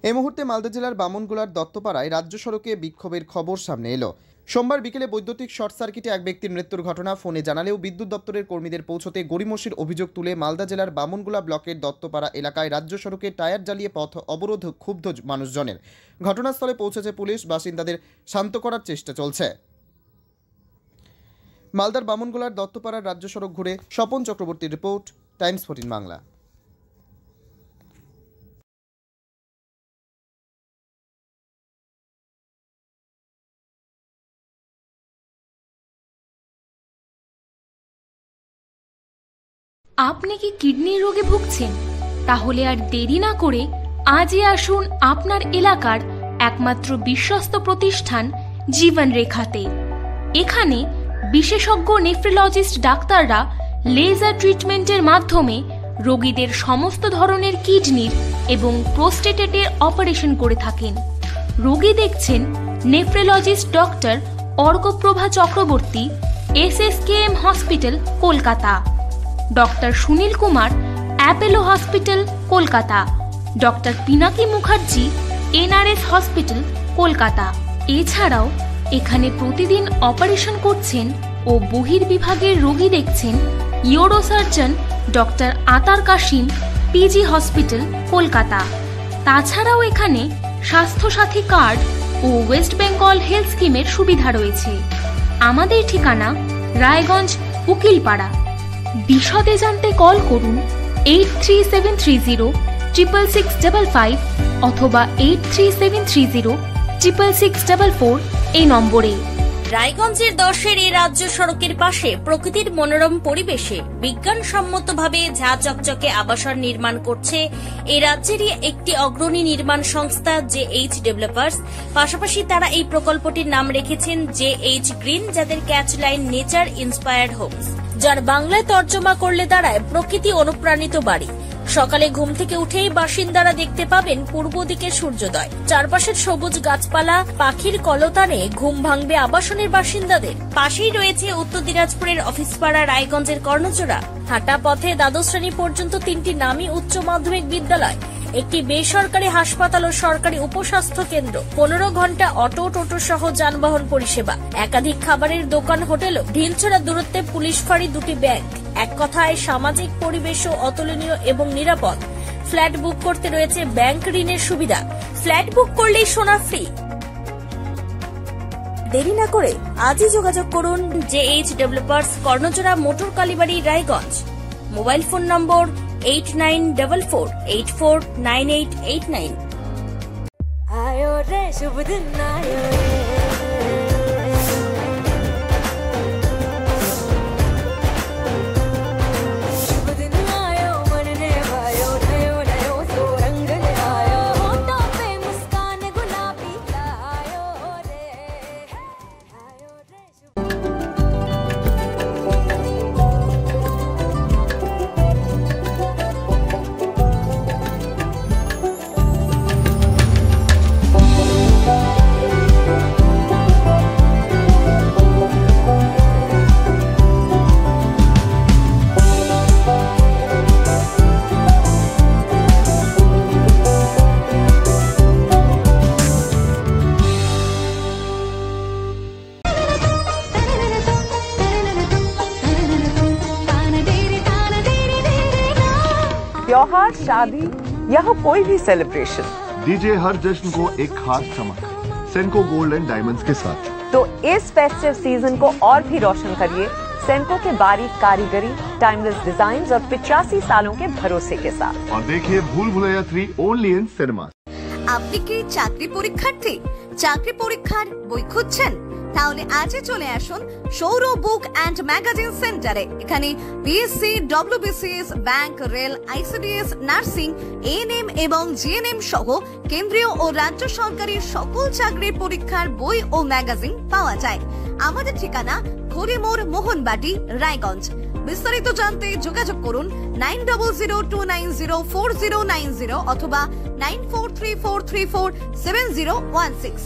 এই মুহূর্তে মালদা জেলার বামনগোলার দত্তপাড়ায় রাজ্য সড়কে বিক্ষোভের খবর সামনে এলো। সোমবার বিকেলে বৈদ্যুতিক শর্ট সার্কিটে এক ব্যক্তির মৃত্যুর ঘটনা ফোনে জানালেও বিদ্যুৎ দপ্তরের কর্মীদের পৌঁছতে গড়িমসির অভিযোগ তুলে মালদা জেলার বামনগোলা ব্লকের দত্তপাড়া এলাকায় রাজ্য সড়কে টায়ার জ্বালিয়ে পথ অবরোধ ক্ষুব্ধ মানুষজনের। ঘটনাস্থলে পৌঁছেছে পুলিশ, বাসিন্দাদের শান্ত করার চেষ্টা চলছে। মালদার বামনগোলার দত্তপাড়ার রাজ্য সড়ক ঘুরে স্বপন চক্রবর্তীর রিপোর্ট, টাইমস 14 বাংলা। আপনি কি কিডনির রোগে ভুগছেন? তাহলে আর দেরি না করে আজই আসুন আপনার এলাকার একমাত্র বিশ্বস্ত প্রতিষ্ঠান জীবন রেখাতে। এখানে বিশেষজ্ঞ নেফ্রোলজিস্ট ডাক্তাররা লেজার ট্রিটমেন্টের মাধ্যমে রোগীদের সমস্ত ধরনের কিডনির এবং প্রোস্টেটের অপারেশন করে থাকেন। রোগী দেখছেন nephrologist doctor Arkaprava Chakraborty, SSKM hospital, Kolkata. Doctor Sunil Kumar, Apollo hospital, Kolkata. Doctor Pinaki Mukherjee, NRS hospital, Kolkata. এছাড়াও এখানে প্রতিদিন অপারেশন করছেন ও বহির্বিভাগের রোগী দেখছেন ইউরোসার্জন ডক্টর আতার কাশিম, PG হসপিটাল, কলকাতা। তাছাড়াও এখানে স্বাস্থ্যসাথী কার্ড ও ওয়েস্ট বেঙ্গল হেলথ স্কিমের সুবিধা রয়েছে। আমাদের ঠিকানা রায়গঞ্জ, উকিলপাড়া। বিশদে জানতে কল করুন 8373066655 অথবা 8373066644 এই নম্বরে। রায়গঞ্জের 10-এর এই রাজ্য সড়কের পাশে প্রকৃতির মনোরম পরিবেশে বিজ্ঞানসম্মতভাবে ঝা চকচকে আবাসন নির্মাণ করছে এই রাজ্যেরই একটি অগ্রণী নির্মাণ সংস্থা JH ডেভেলপার্স। পাশাপাশি তারা এই প্রকল্পটির নাম রেখেছেন JH গ্রিন, যাদের catch line nature inspired homes, যার বাংলায় তর্জমা করলে দাঁড়ায় প্রকৃতি অনুপ্রাণিত বাড়ি। সকালে ঘুম থেকে উঠেই বাসিন্দারা দেখতে পাবেন পূর্ব দিকে সূর্যোদয়। চারপাশের সবুজ গাছপালা, পাখির কলতানে ঘুম ভাঙবে আবাসনের বাসিন্দাদের। পাশেই রয়েছে উত্তর দিনাজপুরের অফিসপাড়া, রায়গঞ্জের কর্ণচূড়া। হাঁটা পথে দ্বাদশ শ্রেণী পর্যন্ত 3টি নামী উচ্চ মাধ্যমিক বিদ্যালয়, একটি বেসরকারি হাসপাতাল ও সরকারি উপস্বাস্থ্য কেন্দ্র, 15 ঘন্টা অটো, টোটো সহ যানবাহন পরিষেবা, একাধিক খাবারের দোকান, হোটেলও, ঢিলছড়া দূরত্বে পুলিশ ফাঁড়ি, 2টি ব্যাংক। এক কথায় সামাজিক পরিবেশও অতুলনীয় এবং নিরাপদ। ফ্ল্যাট বুক করতে রয়েছে ব্যাংক ঋণের সুবিধা। ফ্ল্যাট বুক করলেই সোনা ফ্রি। দেরি না করে আজই যোগাযোগ করুন JH developers, Karnachura, motor Kalibari, Raiganj. Mobile phone number 8944849889। आयो रे शुभ दिन आयो रे, शुभ दिन आयो मन ने भायो, नयो नयो सो रंग ले आयो, होठों पे मुस्कान गुलाबी आयो रे, आयो रे शुभ। त्योहार, शादी या हो कोई भी सेलिब्रेशन, दीजिए हर जश्न को एक खास चमक सेनको गोल्ड एंड डायमंड्स के साथ। तो इस फेस्टिव सीजन को और भी रोशन करिए सेनको के बारीक कारीगरी, टाइमलेस डिजाइन्स और 85 सालों के भरोसे के साथ। और देखिए भूल भुलैया 3 ओनली इन सिनेमा। আপনি কি চাকরি পরীক্ষার্থী? চাকরি পরীক্ষার বই খুঁজছেন? তাহলে আজই চলে আসুন সৌর বুক অ্যান্ড ম্যাগাজিন সেন্টারে। এখানে BSc, WBCS, bank, rail, ICDS, nursing, ANM এবং GNM সহ কেন্দ্রীয় ও রাজ্য সরকারি সকল চাকরির পরীক্ষার বই ও ম্যাগাজিন পাওয়া যায়। আমাদের ঠিকানা খড়িমোড়, মোহনবাটি, রায়গঞ্জ। বিস্তারিত জানতে যোগাযোগ করুন 9002904090 অথবা 9434347016।